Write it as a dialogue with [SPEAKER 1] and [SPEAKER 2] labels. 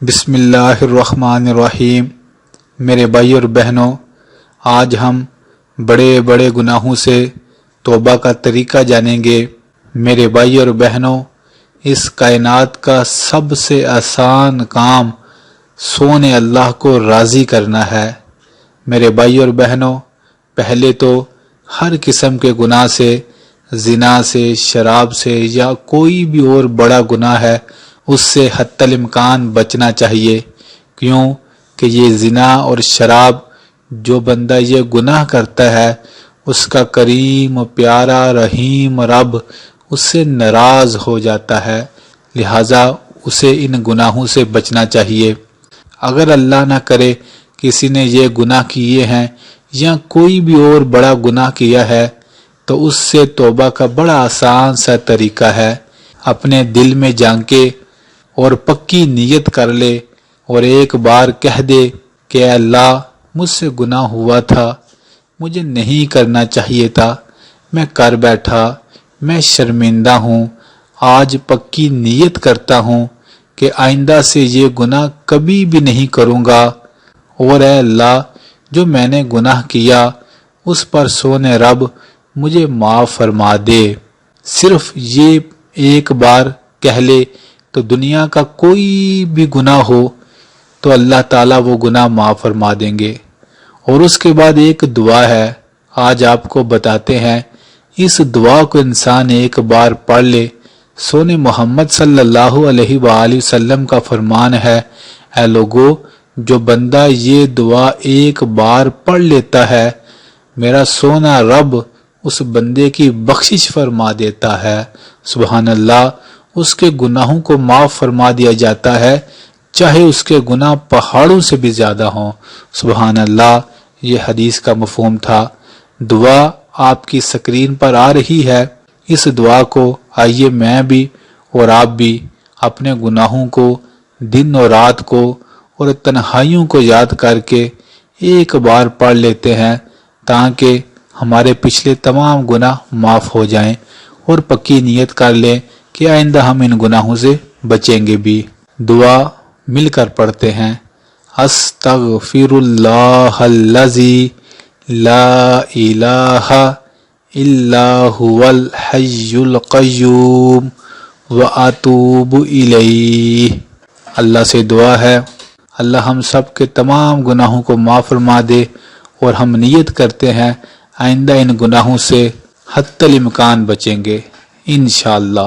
[SPEAKER 1] بسم اللہ الرحمن الرحیم۔ میرے بھائی اور بہنوں، آج ہم بڑے بڑے گناہوں سے توبہ کا طریقہ جانیں گے۔ میرے بھائی اور بہنوں، اس کائنات کا سب سے آسان کام سونے اللہ کو راضی کرنا ہے۔ میرے بھائی اور بہنوں، پہلے تو ہر قسم کے گناہ سے، زنا سے، شراب سے یا کوئی بھی اور بڑا گناہ ہے اس سے حتی الامکان بچنا چاہیے، کیوں کہ یہ زنا اور شراب جو بندہ یہ گناہ کرتا ہے اس کا کریم و پیارا رحیم رب اس سے ناراض ہو جاتا ہے، لہذا اسے ان گناہوں سے بچنا چاہیے۔ اگر اللہ نہ کرے کسی نے یہ گناہ کیے ہیں یا کوئی بھی اور بڑا گناہ کیا ہے تو اس سے توبہ کا بڑا آسان سا طریقہ ہے۔ اپنے دل میں جھانکے اور پکی نیت کر لے اور ایک بار کہہ دے کہ اے اللہ، مجھ سے گناہ ہوا تھا، مجھے نہیں کرنا چاہیے تھا، میں کر بیٹھا، میں شرمندہ ہوں، آج پکی نیت کرتا ہوں کہ آئندہ سے یہ گناہ کبھی بھی نہیں کروں گا، اور اے اللہ جو میں نے گناہ کیا اس پر سونے رب مجھے معاف فرما دے۔ صرف یہ ایک بار کہہ لے تو دنیا کا کوئی بھی گناہ ہو تو اللہ تعالیٰ وہ گناہ معاف فرما دیں گے۔ اور اس کے بعد ایک دعا ہے، آج آپ کو بتاتے ہیں۔ اس دعا کو انسان ایک بار پڑھ لے، سونے محمد صلی اللہ علیہ وآلہ وسلم کا فرمان ہے، اے لوگو، جو بندہ یہ دعا ایک بار پڑھ لیتا ہے میرا سونا رب اس بندے کی بخشش فرما دیتا ہے۔ سبحان اللہ، اس کے گناہوں کو معاف فرما دیا جاتا ہے، چاہے اس کے گناہ پہاڑوں سے بھی زیادہ ہوں۔ سبحان اللہ، یہ حدیث کا مفہوم تھا۔ دعا آپ کی سکرین پر آ رہی ہے، اس دعا کو آئیے میں بھی اور آپ بھی اپنے گناہوں کو، دن اور رات کو اور تنہائیوں کو یاد کر کے ایک بار پڑھ لیتے ہیں تاکہ ہمارے پچھلے تمام گناہ معاف ہو جائیں، اور پکی نیت کر لیں کہ آئندہ ہم ان گناہوں سے بچیں گے بھی۔ دعا مل کر پڑھتے ہیں۔ استغفر اللہ الذی لا الہ الا هو الحی القیوم واتوب الیہ۔ اللہ سے دعا ہے اللہ ہم سب کے تمام گناہوں کو معاف فرما دے، اور ہم نیت کرتے ہیں آئندہ ان گناہوں سے حتی الامکان بچیں گے انشاءاللہ۔